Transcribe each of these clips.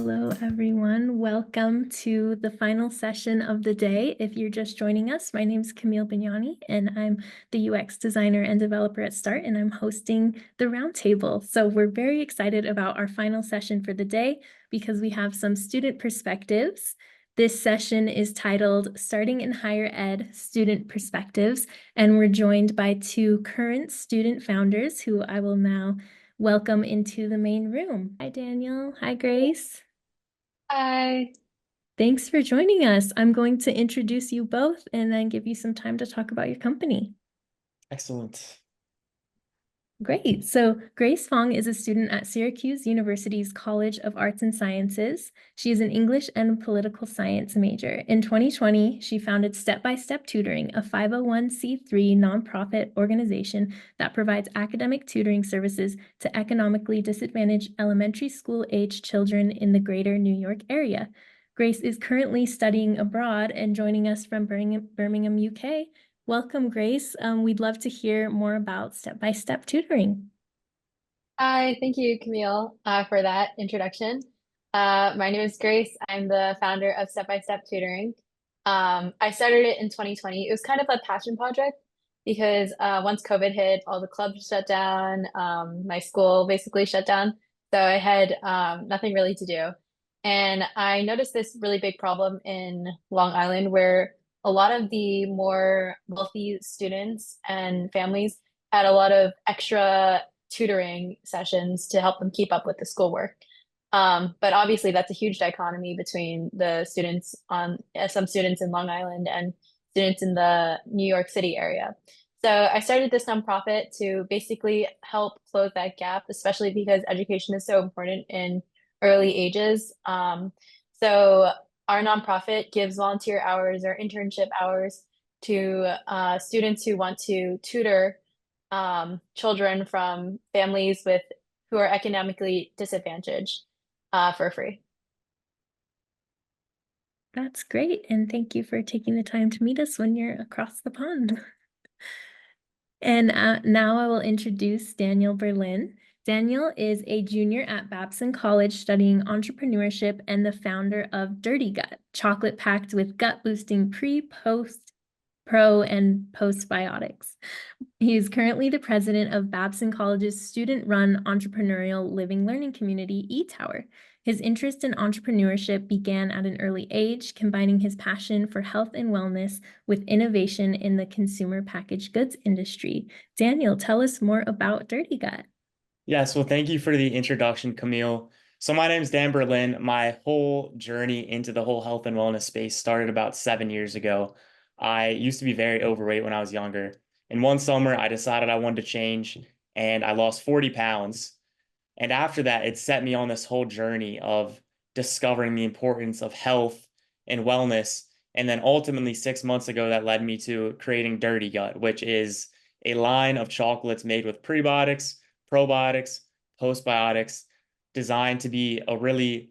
Hello, everyone. Welcome to the final session of the day. If you're just joining us, my name is Camille Bignani, and I'm the UX designer and developer at STRT, and I'm hosting the roundtable. So we're very excited about our final session for the day because we have some student perspectives. This session is titled Starting in Higher Ed, Student Perspectives, and we're joined by two current student founders who I will now welcome into the main room. Hi, Daniel. Hi, Grace. Hi. Thanks for joining us. I'm going to introduce you both and then give you some time to talk about your company. Excellent. Great. So Grace Fong is a student at Syracuse University's College of Arts and Sciences. She is an English and political science major. In 2020, she founded Step by Step Tutoring, a 501c3 nonprofit organization that provides academic tutoring services to economically disadvantaged elementary school-age children in the greater New York area. Grace is currently studying abroad and joining us from Birmingham, UK. Welcome, Grace. We'd love to hear more about step-by-step tutoring. Hi, thank you, Camille, for that introduction. My name is Grace. I'm the founder of Step by Step Tutoring. I started it in 2020. It was kind of a passion project because once COVID hit, all the clubs shut down. My school basically shut down. So I had nothing really to do. And I noticed this really big problem in Long Island where a lot of the more wealthy students and families had a lot of extra tutoring sessions to help them keep up with the schoolwork. But obviously, that's a huge dichotomy between the students on some students in Long Island and students in the New York City area. So I started this nonprofit to basically help close that gap, especially because education is so important in early ages. So our nonprofit gives volunteer hours or internship hours to students who want to tutor children from families with who are economically disadvantaged for free. That's great, and thank you for taking the time to meet us when you're across the pond. And now I will introduce Daniel Berlin. Daniel is a junior at Babson College studying entrepreneurship and the founder of Dirty Gut, chocolate packed with gut-boosting pre, post, pro, and postbiotics. He is currently the president of Babson College's student-run entrepreneurial living learning community, eTower. His interest in entrepreneurship began at an early age, combining his passion for health and wellness with innovation in the consumer packaged goods industry. Daniel, tell us more about Dirty Gut. Yes, well, thank you for the introduction, Camille. So my name is Dan Berlin. My whole journey into the whole health and wellness space started about 7 years ago. I used to be very overweight when I was younger. And one summer, I decided I wanted to change, and I lost 40 pounds. And after that, it set me on this whole journey of discovering the importance of health and wellness. And then ultimately, 6 months ago, that led me to creating Dirty Gut, which is a line of chocolates made with prebiotics, probiotics, postbiotics, designed to be a really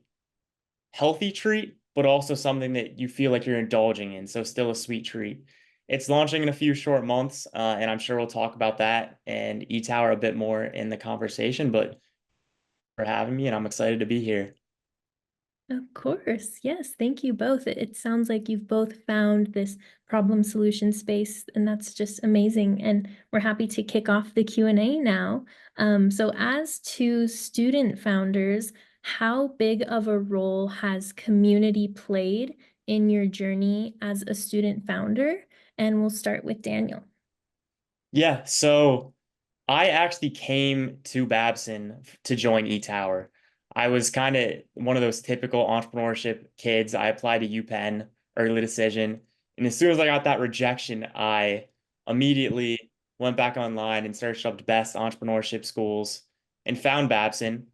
healthy treat, but also something that you feel like you're indulging in. So still a sweet treat. It's launching in a few short months, and I'm sure we'll talk about that and eTower a bit more in the conversation. But for having me, and I'm excited to be here. Of course, yes. Thank you both. It sounds like you've both found this problem solution space, and that's just amazing. And we're happy to kick off the Q&A now. So as two student founders, how big of a role has community played in your journey as a student founder? And we'll start with Daniel. Yeah, so I actually came to Babson to join eTower. I was kind of one of those typical entrepreneurship kids. I applied to UPenn, early decision. And as soon as I got that rejection, I immediately went back online and searched up the best entrepreneurship schools and found Babson.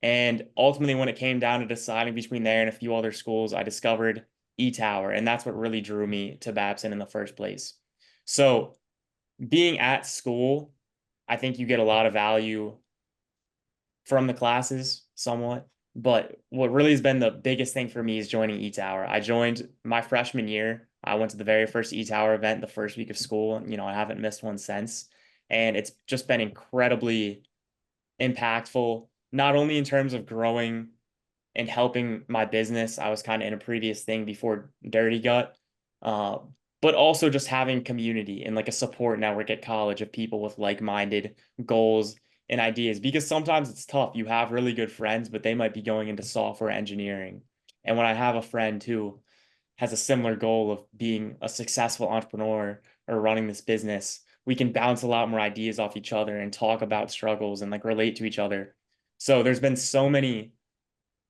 And ultimately, when it came down to deciding between there and a few other schools, I discovered eTower. And that's what really drew me to Babson in the first place. So being at school, I think you get a lot of value from the classes somewhat. But what really has been the biggest thing for me is joining eTower. I joined my freshman year. I went to the very first eTower event the first week of school. You know, I haven't missed one since. And it's just been incredibly impactful, not only in terms of growing and helping my business. I was kind of in a previous thing before Dirty Gut. But also just having community and like a support network at college of people with like-minded goals and ideas, because sometimes it's tough. You have really good friends, but they might be going into software engineering. And when I have a friend who has a similar goal of being a successful entrepreneur or running this business, we can bounce a lot more ideas off each other and talk about struggles and like relate to each other. So there's been so many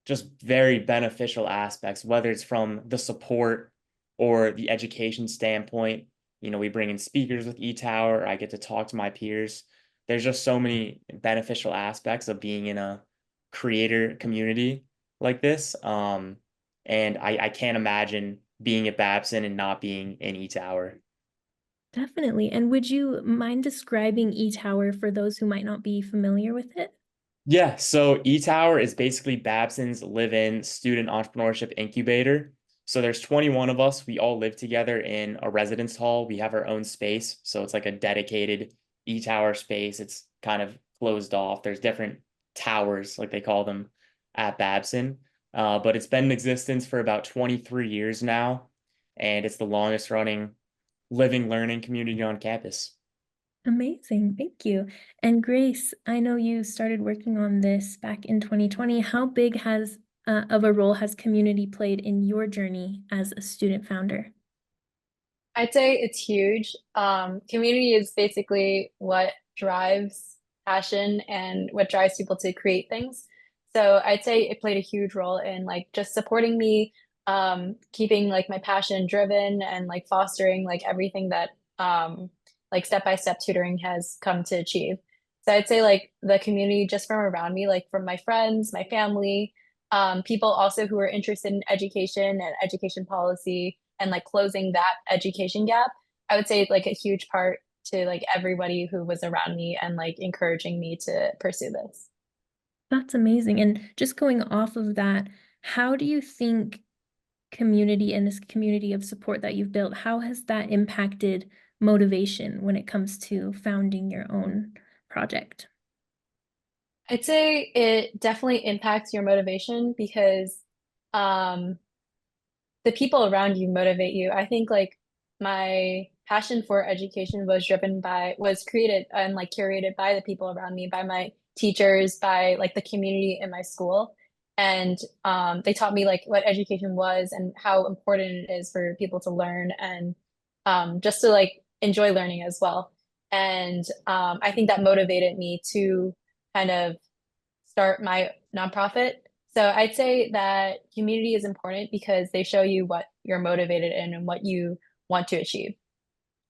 just very beneficial aspects, whether it's from the support or the education standpoint. You know, we bring in speakers with eTower. I get to talk to my peers. There's just so many beneficial aspects of being in a creator community like this. And I can't imagine being at Babson and not being in eTower. Definitely. And would you mind describing eTower for those who might not be familiar with it? Yeah, so eTower is basically Babson's live-in student entrepreneurship incubator. So there's 21 of us. We all live together in a residence hall. We have our own space. So it's like a dedicated eTower space. It's kind of closed off. There's different towers, like they call them, at Babson. But it's been in existence for about 23 years now. And it's the longest running living learning community on campus. Amazing. Thank you. And Grace, I know you started working on this back in 2020. How big has of a role has community played in your journey as a student founder? I'd say it's huge. Community is basically what drives passion and what drives people to create things. So I'd say it played a huge role in like just supporting me, keeping like my passion driven and like fostering like everything that like step-by-step tutoring has come to achieve. So I'd say like the community just from around me, like from my friends, my family, people also who are interested in education and education policy and like closing that education gap. I would say like a huge part to like everybody who was around me and like encouraging me to pursue this. That's amazing. And just going off of that, how do you think community and this community of support that you've built, how has that impacted motivation when it comes to founding your own project? I'd say it definitely impacts your motivation because um the people around you motivate you. I think like my passion for education was created and like curated by the people around me, by my teachers, by like the community in my school. And they taught me like what education was and how important it is for people to learn and just to like enjoy learning as well. And I think that motivated me to kind of start my nonprofit. So I'd say that community is important because they show you what you're motivated in and what you want to achieve.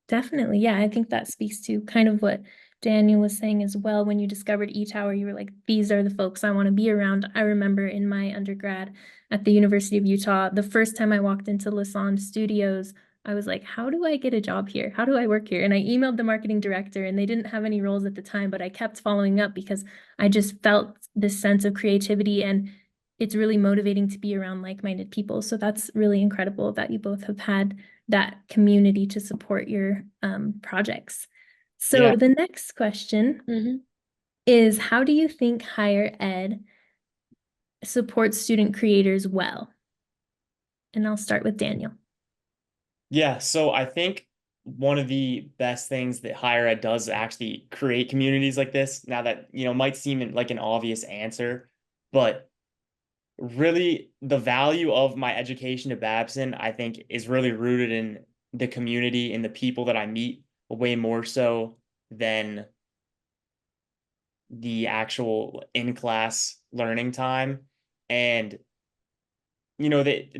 Definitely. Yeah, I think that speaks to kind of what Daniel was saying as well. When you discovered eTower, you were like, these are the folks I want to be around. I remember in my undergrad at the University of Utah, the first time I walked into Lassonde Studios, I was like, how do I get a job here? How do I work here? And I emailed the marketing director, and they didn't have any roles at the time, but I kept following up because I just felt this sense of creativity, and it's really motivating to be around like-minded people. So that's really incredible that you both have had that community to support your projects. Yeah. So the next question Mhm. is, how do you think higher ed supports student creators well? And I'll start with Daniel. Yeah, so I think one of the best things that higher ed does is actually create communities like this. Now that, might seem like an obvious answer, but really the value of my education at Babson, I think, is really rooted in the community and the people that I meet way more so than the actual in-class learning time. And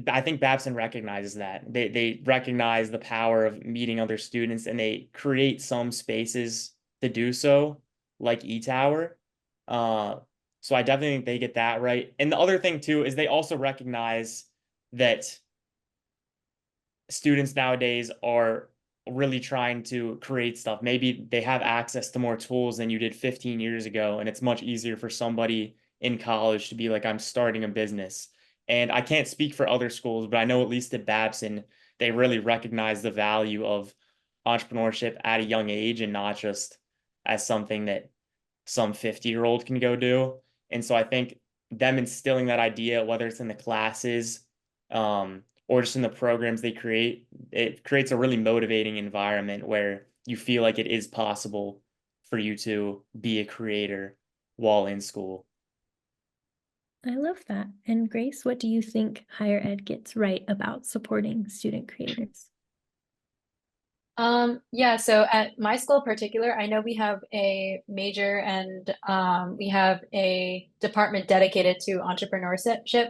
I think Babson recognizes that. They recognize the power of meeting other students, and they create some spaces to do so, like eTower. Uh, so I definitely think they get that right. And the other thing too is they also recognize that students nowadays are really trying to create stuff. Maybe they have access to more tools than you did 15 years ago, and it's much easier for somebody in college to be like, I'm starting a business. And I can't speak for other schools, but I know at least at Babson, they really recognize the value of entrepreneurship at a young age and not just as something that some 50-year-old can go do. And so I think them instilling that idea, whether it's in the classes, or just in the programs they create, it creates a really motivating environment where you feel like it is possible for you to be a creator while in school. I love that. And Grace, what do you think higher ed gets right about supporting student creators? Yeah, so at my school in particular, I know we have a major and we have a department dedicated to entrepreneurship,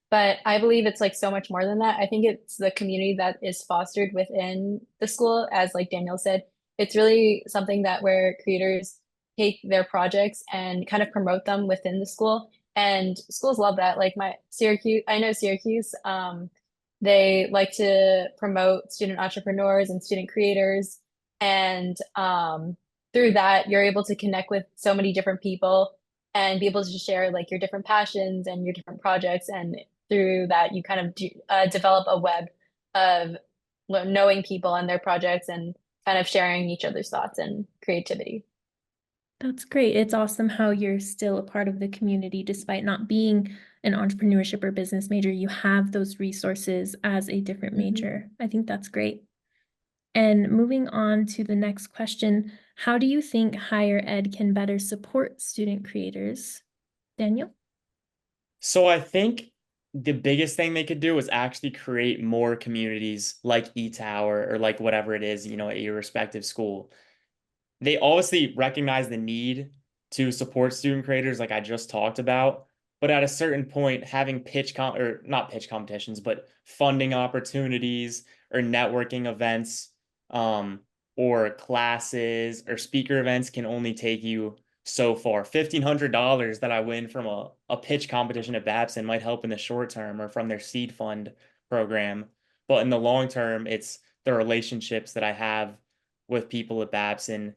but I believe it's like so much more than that. I think it's the community that is fostered within the school, as like Daniel said, it's really something that where creators take their projects and kind of promote them within the school. And schools love that. Like my Syracuse, I know Syracuse, they like to promote student entrepreneurs and student creators. And through that, you're able to connect with so many different people and be able to share like your different passions and your different projects. And through that, you kind of develop a web of knowing people and their projects and kind of sharing each other's thoughts and creativity. That's great. It's awesome how you're still a part of the community despite not being an entrepreneurship or business major. You have those resources as a different major. I think that's great. And moving on to the next question, how do you think higher ed can better support student creators? Daniel? So I think the biggest thing they could do is actually create more communities like eTower or like whatever it is, at your respective school. They obviously recognize the need to support student creators like I just talked about, but at a certain point, having or not pitch competitions, but funding opportunities or networking events, or classes or speaker events can only take you so far. $1,500 that I win from a pitch competition at Babson might help in the short term or from their seed fund program. But in the long term, it's the relationships that I have with people at Babson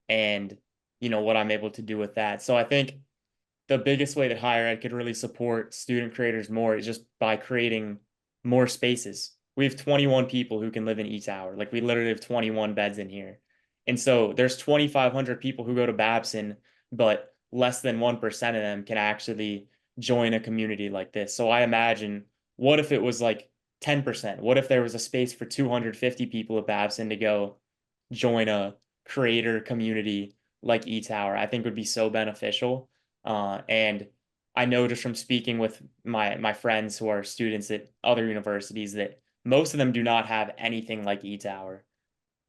and what I'm able to do with that. So I think the biggest way that higher ed could really support student creators more is just by creating more spaces. We have 21 people who can live in eTower. Like we literally have 21 beds in here. And so there's 2,500 people who go to Babson, but less than 1% of them can actually join a community like this. So I imagine, what if it was like 10%? What if there was a space for 250 people at Babson to go join a creator community like eTower? I think would be so beneficial. And I know just from speaking with my friends who are students at other universities that most of them do not have anything like eTower.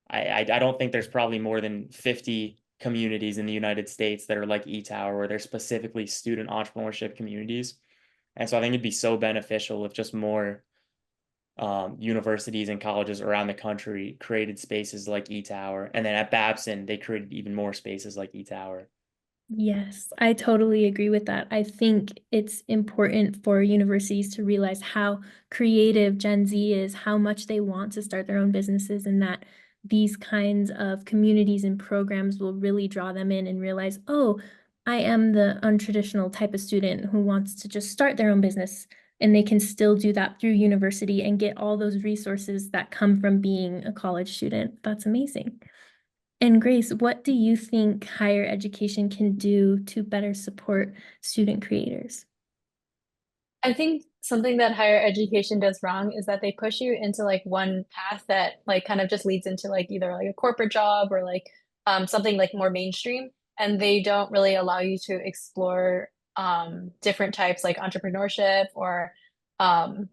I don't think there's probably more than 50 communities in the United States that are like eTower, where they're specifically student entrepreneurship communities. And so I think it'd be so beneficial if just more universities and colleges around the country created spaces like eTower. And then at Babson, they created even more spaces like eTower. Yes, I totally agree with that. I think it's important for universities to realize how creative Gen Z is, how much they want to start their own businesses, and that these kinds of communities and programs will really draw them in and realize, oh, I am the untraditional type of student who wants to just start their own business. And they can still do that through university and get all those resources that come from being a college student. That's amazing. And Grace, what do you think higher education can do to better support student creators? I think something that higher education does wrong is that they push you into like one path that like kind of just leads into like either like a corporate job or like something like more mainstream, and they don't really allow you to explore different types like entrepreneurship or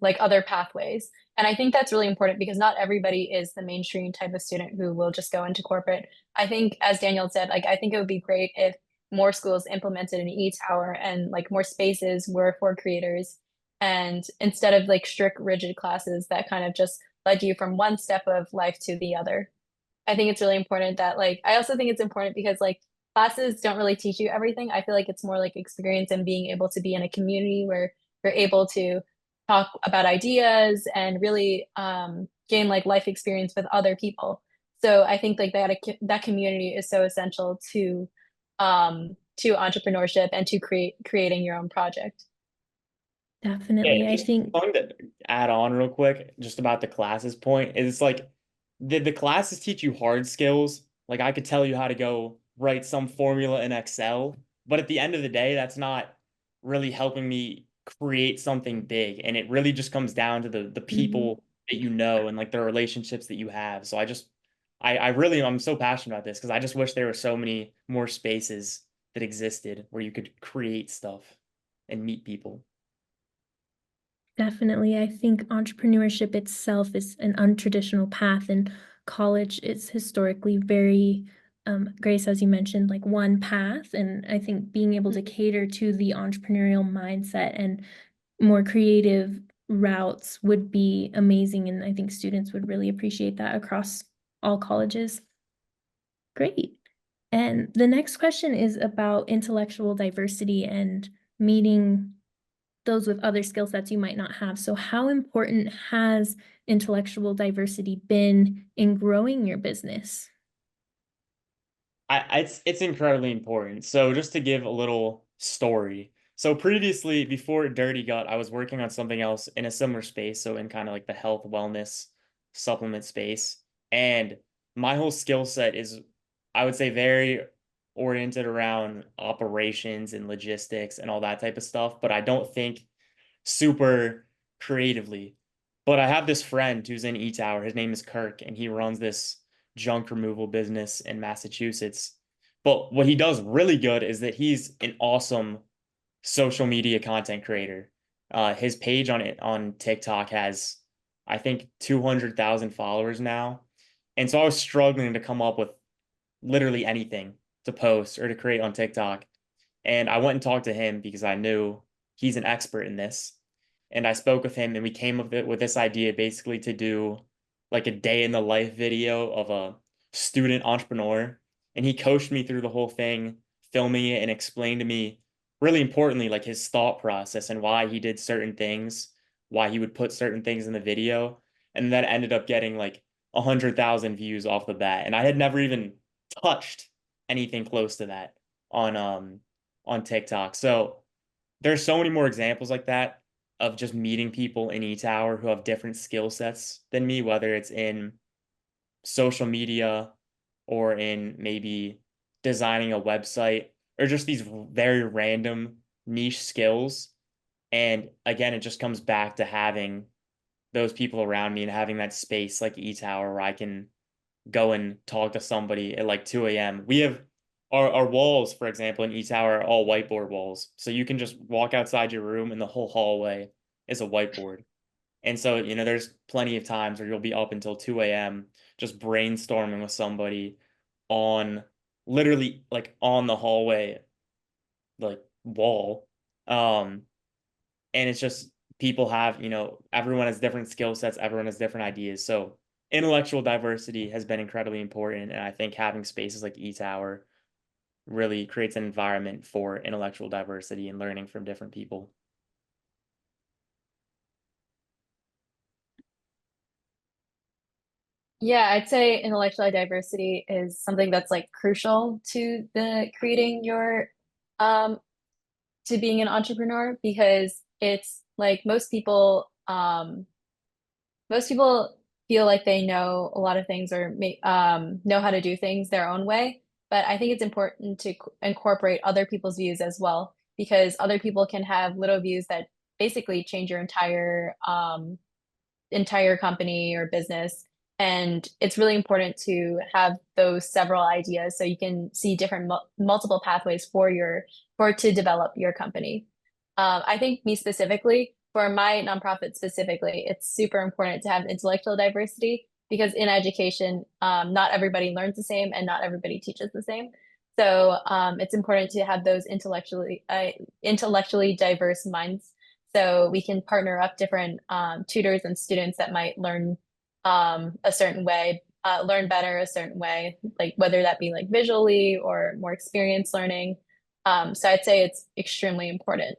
like other pathways. And I think that's really important because not everybody is the mainstream type of student who will just go into corporate. I think, as Daniel said, like I think it would be great if more schools implemented an e-tower and like more spaces were for creators, and instead of like strict rigid classes that kind of just led you from one step of life to the other. I think it's really important that like I also think it's important because like classes don't really teach you everything. I feel like it's more like experience and being able to be in a community where you're able to talk about ideas and really gain like life experience with other people. So I think like that community is so essential to entrepreneurship and to creating your own project. Yeah, Definitely. I just think something to add on real quick, just about the classes point, is like the classes teach you hard skills. Like I could tell you how to go write some formula in Excel, but at the end of the day, that's not really helping me create something big. And it really just comes down to the people that you know and like the relationships that you have. So I'm so passionate about this because I just wish there were so many more spaces that existed where you could create stuff and meet people. Definitely. I think entrepreneurship itself is an untraditional path, and college is historically very, Grace, as you mentioned, like one path. And I think being able to cater to the entrepreneurial mindset and more creative routes would be amazing. And I think students would really appreciate that across all colleges. Great. And the next question is about intellectual diversity and meeting those with other skill sets you might not have. So how important has intellectual diversity been in growing your business? It's incredibly important. So just to give a little story. So previously, before Dirty Gut, I was working on something else in a similar space, so in kind of like the health wellness supplement space. And my whole skill set is, I would say, very oriented around operations and logistics and all that type of stuff, but I don't think super creatively. But I have this friend who's in E-Tower. His name is Kirk, and he runs this junk removal business in Massachusetts. But what he does really good is that he's an awesome social media content creator. His page on TikTok has, I think, 200,000 followers now. And so I was struggling to come up with literally anything to post or to create on TikTok. And I went and talked to him because I knew he's an expert in this. And I spoke with him and we came up with this idea basically to do like a day in the life video of a student entrepreneur. And he coached me through the whole thing, filming it and explained to me really importantly like his thought process and why he did certain things, why he would put certain things in the video. And that ended up getting like 100,000 views off the bat. And I had never even touched anything close to that on TikTok. So there's so many more examples like that of just meeting people in E-Tower who have different skill sets than me, whether it's in social media or in maybe designing a website or just these very random niche skills. And again, it just comes back to having those people around me and having that space like E-Tower where I can go and talk to somebody at like 2 a.m. We have our walls, for example, in E-Tower are all whiteboard walls. So you can just walk outside your room and the whole hallway is a whiteboard. And so, there's plenty of times where you'll be up until 2 a.m. just brainstorming with somebody on literally like on the hallway, like wall. And it's just people have, everyone has different skill sets, everyone has different ideas. So intellectual diversity has been incredibly important. And I think having spaces like E-Tower really creates an environment for intellectual diversity and learning from different people. Yeah, I'd say intellectual diversity is something that's like crucial to the creating your to being an entrepreneur because it's like most people feel like they know a lot of things or know how to do things their own way. But I think it's important to incorporate other people's views as well, because other people can have little views that basically change your entire company or business. And it's really important to have those several ideas so you can see different multiple pathways for to develop your company. I think me specifically, for my nonprofit specifically, it's super important to have intellectual diversity because in education, not everybody learns the same and not everybody teaches the same. So it's important to have those intellectually diverse minds so we can partner up different tutors and students that might learn a certain way, learn better a certain way, like whether that be like visually or more experience learning. So I'd say it's extremely important.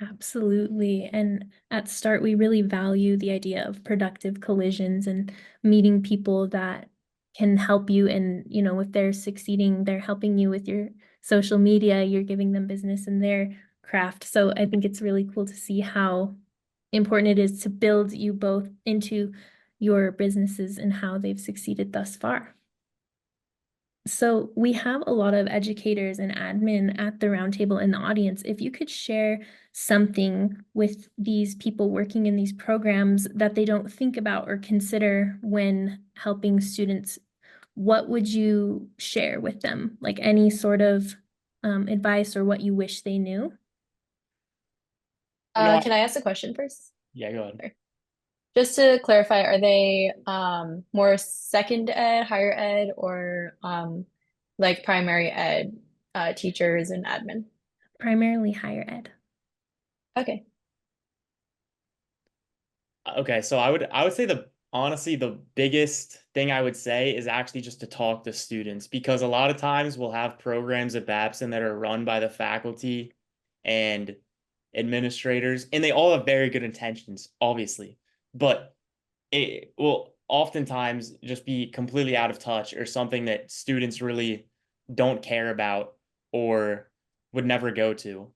Absolutely. And at START, we really value the idea of productive collisions and meeting people that can help you. And, if they're succeeding, they're helping you with your social media, you're giving them business in their craft. So I think it's really cool to see how important it is to build you both into your businesses and how they've succeeded thus far. So we have a lot of educators and admin at the roundtable in the audience. If you could share something with these people working in these programs that they don't think about or consider when helping students, what would you share with them? Like any sort of advice or what you wish they knew? Can I ask a question first? Yeah, go ahead. Sure. Just to clarify, are they more second ed, higher ed, or like primary ed teachers and admin? Primarily higher ed. Okay. Okay, so I would say honestly the biggest thing I would say is actually just to talk to students, because a lot of times we'll have programs at Babson that are run by the faculty and administrators, and they all have very good intentions, obviously, but it will oftentimes just be completely out of touch or something that students really don't care about or would never go to.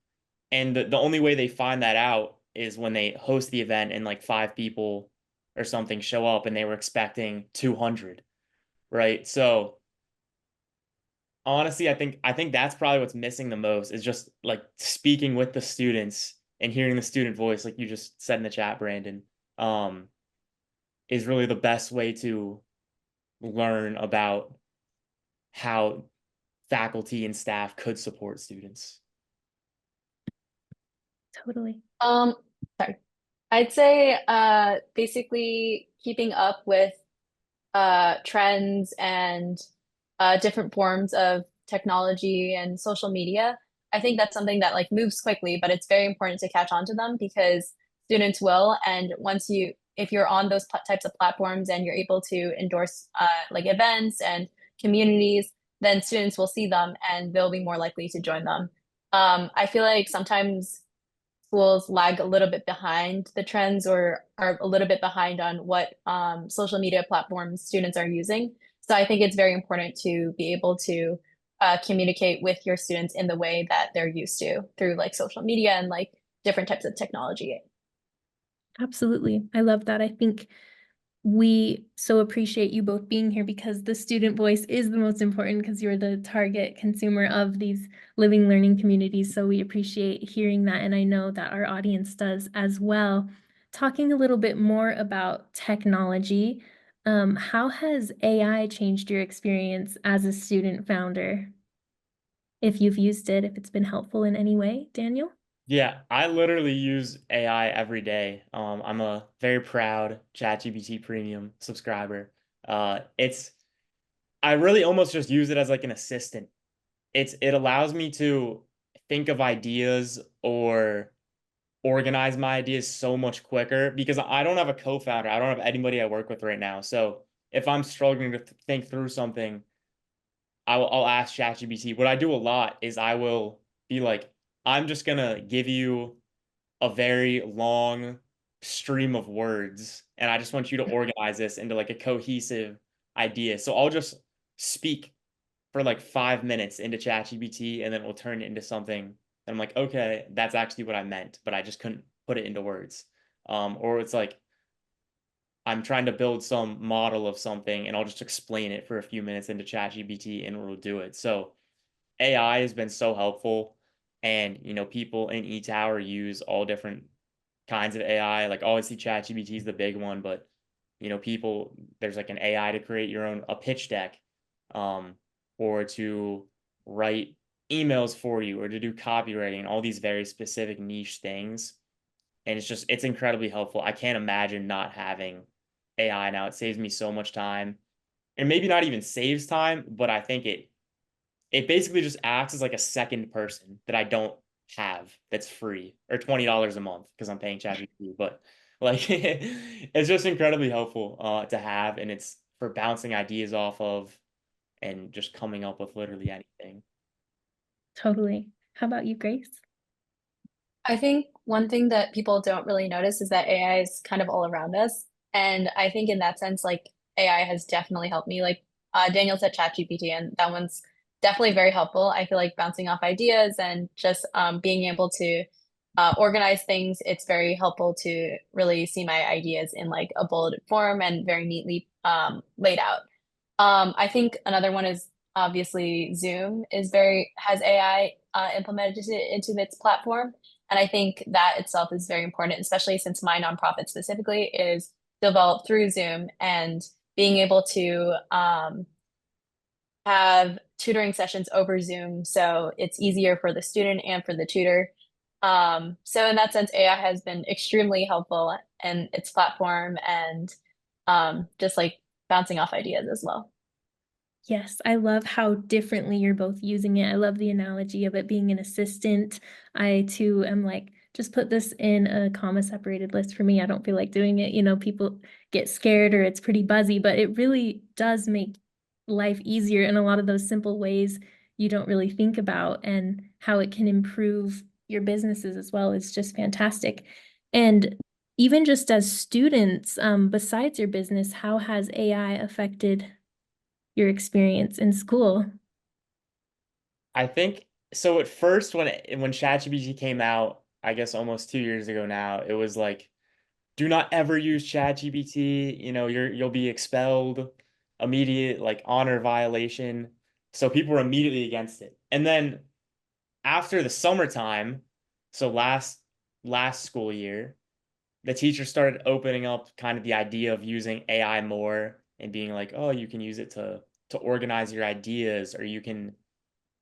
And the only way they find that out is when they host the event and like 5 people or something show up and they were expecting 200, right? So honestly, I think that's probably what's missing the most, is just like speaking with the students and hearing the student voice, like you just said in the chat, Brandon, is really the best way to learn about how faculty and staff could support students. Totally. Sorry. I'd say basically keeping up with trends and different forms of technology and social media. I think that's something that like moves quickly, but it's very important to catch on to them because students will. And if you're on those types of platforms and you're able to endorse like events and communities, then students will see them and they'll be more likely to join them. I feel like sometimes schools lag a little bit behind the trends or are a little bit behind on what social media platforms students are using. So I think it's very important to be able to communicate with your students in the way that they're used to through like social media and like different types of technology. Absolutely. I love that. I think we so appreciate you both being here because the student voice is the most important because you're the target consumer of these living learning communities. So we appreciate hearing that. And I know that our audience does as well. Talking a little bit more about technology, how has AI changed your experience as a student founder? If you've used it, if it's been helpful in any way, Daniel? Yeah, I literally use AI every day. I'm a very proud ChatGPT Premium subscriber. It's I really almost just use it as like an assistant. It allows me to think of ideas or organize my ideas so much quicker because I don't have a co-founder. I don't have anybody I work with right now. So if I'm struggling to think through something, I'll ask ChatGPT. What I do a lot is I will be like, I'm just gonna give you a very long stream of words, and I just want you to organize this into like a cohesive idea. So I'll just speak for like 5 minutes into ChatGPT, and then we'll turn it into something. And I'm like, okay, that's actually what I meant, but I just couldn't put it into words. Or it's like I'm trying to build some model of something, and I'll just explain it for a few minutes into ChatGPT, and it'll do it. So AI has been so helpful, and people in eTower use all different kinds of AI. Like obviously ChatGPT is the big one, but people, there's like an AI to create your own a pitch deck, or to write emails for you, or to do copywriting, all these very specific niche things. And it's incredibly helpful. I can't imagine not having AI now. It saves me so much time. And maybe not even saves time, but I think it basically just acts as like a second person that I don't have that's free, or $20 a month because I'm paying ChatGPT. But like it's just incredibly helpful to have, and it's for bouncing ideas off of and just coming up with literally anything. Totally. How about you, Grace? I think one thing that people don't really notice is that AI is kind of all around us. And I think in that sense, like AI has definitely helped me. Like Daniel said ChatGPT, and that one's definitely very helpful. I feel like bouncing off ideas and just being able to organize things, it's very helpful to really see my ideas in like a bulleted form and very neatly laid out. I think another one is obviously Zoom has AI implemented into its platform. And I think that itself is very important, especially since my nonprofit specifically is developed through Zoom, and being able to have tutoring sessions over Zoom. So it's easier for the student and for the tutor. So in that sense, AI has been extremely helpful in its platform, and just like bouncing off ideas as well. Yes, I love how differently you're both using it. I love the analogy of it being an assistant. I too am like, just put this in a comma separated list for me. I don't feel like doing it. People get scared or it's pretty buzzy, but it really does make life easier in a lot of those simple ways you don't really think about, and how it can improve your businesses as well is just fantastic. And even just as students, besides your business, how has AI affected your experience in school? I think so. At first, when ChatGPT came out, I guess almost 2 years ago now, it was like, do not ever use ChatGPT. You'll be expelled, immediate like honor violation. So people were immediately against it. And then after the summertime, so last school year, the teachers started opening up kind of the idea of using AI more and being like, oh, you can use it to organize your ideas, or you can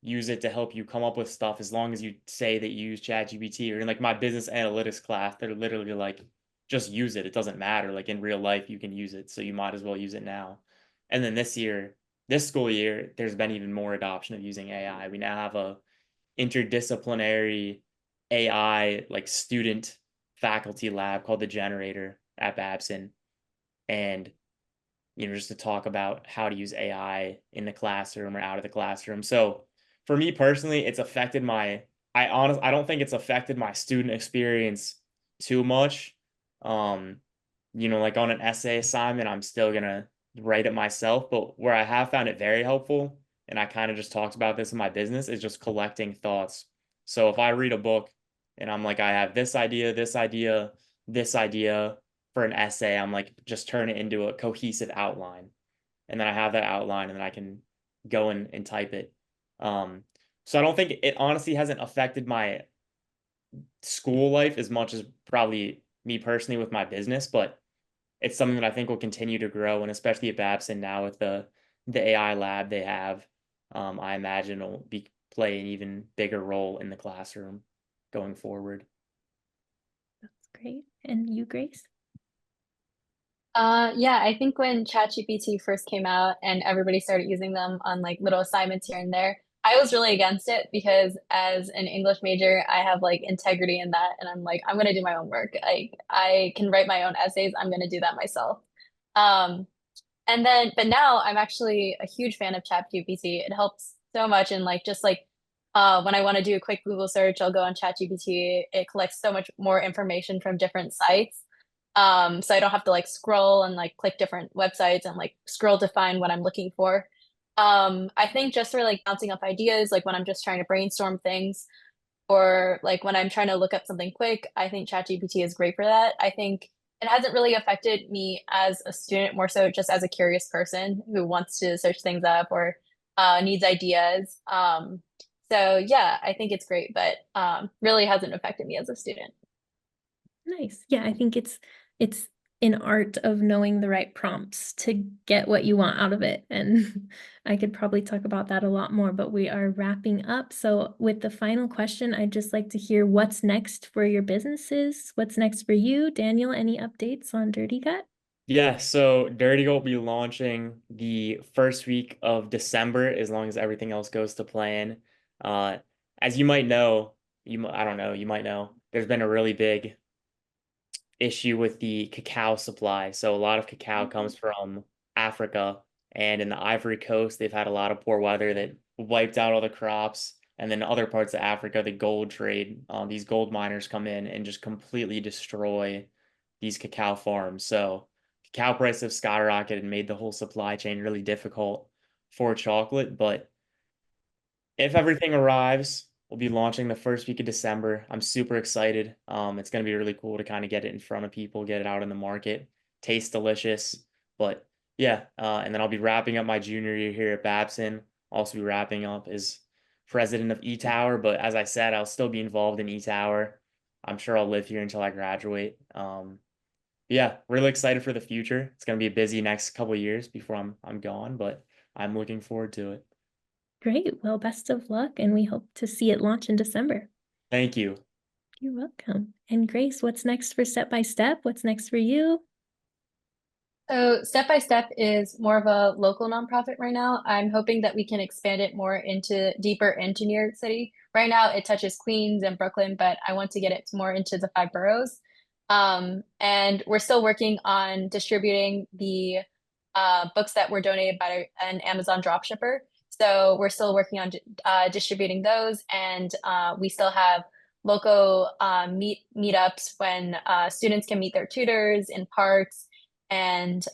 use it to help you come up with stuff as long as you say that you use ChatGPT. Or in like my business analytics class, they're literally like, just use it. It doesn't matter. Like in real life, you can use it, so you might as well use it now. And then this school year, there's been even more adoption of using AI. We now have a interdisciplinary AI like student faculty lab called the Generator at Babson. And just to talk about how to use AI in the classroom or out of the classroom. So for me personally, it's affected I don't think it's affected my student experience too much. Like on an essay assignment, I'm still gonna write it myself, but where I have found it very helpful, and I kind of just talked about this in my business, is just collecting thoughts. So if I read a book and I'm like, I have this idea, this idea, this idea for an essay, I'm like, just turn it into a cohesive outline. And then I have that outline, and then I can go and type it. So I don't think it honestly hasn't affected my school life as much as probably me personally with my business, but it's something that I think will continue to grow. And especially at Babson now with the AI lab they have, I imagine will play an even bigger role in the classroom going forward. That's great. And you, Grace? Yeah, I think when ChatGPT first came out and everybody started using them on like little assignments here and there, I was really against it because as an English major, I have like integrity in that, and I'm like, I'm gonna do my own work. I can write my own essays. I'm gonna do that myself. Um, but now I'm actually a huge fan of ChatGPT. It helps so much, and like just like when I want to do a quick Google search, I'll go on ChatGPT. It collects so much more information from different sites. So I don't have to like scroll and like click different websites and like scroll to find what I'm looking for. I think just for like bouncing up ideas, like when I'm just trying to brainstorm things, or like when I'm trying to look up something quick, I think ChatGPT is great for that. I think it hasn't really affected me as a student, more so just as a curious person who wants to search things up or needs ideas. So yeah, I think it's great, but really hasn't affected me as a student. Nice. Yeah, I think it's an art of knowing the right prompts to get what you want out of it. And I could probably talk about that a lot more, but we are wrapping up. So with the final question, I'd just like to hear what's next for your businesses. What's next for you? Daniel, any updates on Dirty Gut? Yeah, so Dirty will be launching the first week of December as long as everything else goes to plan. Uh, as you might know, I don't know, you might know, there's been a really big issue with the cacao supply. So a lot of cacao comes from Africa, and in the Ivory Coast, they've had a lot of poor weather that wiped out all the crops. And then other parts of Africa, the gold trade, these gold miners come in and just completely destroy these cacao farms. So cacao prices have skyrocketed and made the whole supply chain really difficult for chocolate. But if everything arrives, we'll be launching the first week of December. I'm super excited. It's going to be really cool to kind of get it in front of people, get it out in the market. Tastes delicious. But yeah, and then I'll be wrapping up my junior year here at Babson. also be wrapping up as president of E-Tower. But as I said, I'll still be involved in E-Tower. I'm sure I'll live here until I graduate. Yeah, really excited for the future. It's gonna be a busy next couple of years before I'm gone, but I'm looking forward to it. Great. Well, best of luck, and we hope to see it launch in December. Thank you. You're welcome. And Grace, what's next for Step by Step? What's next for you? So Step by Step is more of a local nonprofit right now. I'm hoping that we can expand it more deeper into New York City. Right now it touches Queens and Brooklyn, but I want to get it more into the 5 boroughs. And we're still working on distributing the books that were donated by an Amazon dropshipper. So we're still working on distributing those, and we still have local meetups when students can meet their tutors in parks. And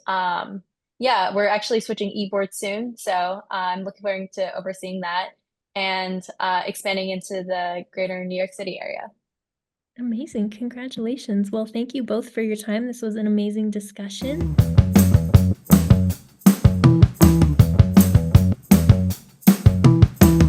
yeah, we're actually switching e-boards soon. So I'm looking forward to overseeing that and expanding into the greater New York City area. Amazing. Congratulations. Well, thank you both for your time. This was an amazing discussion.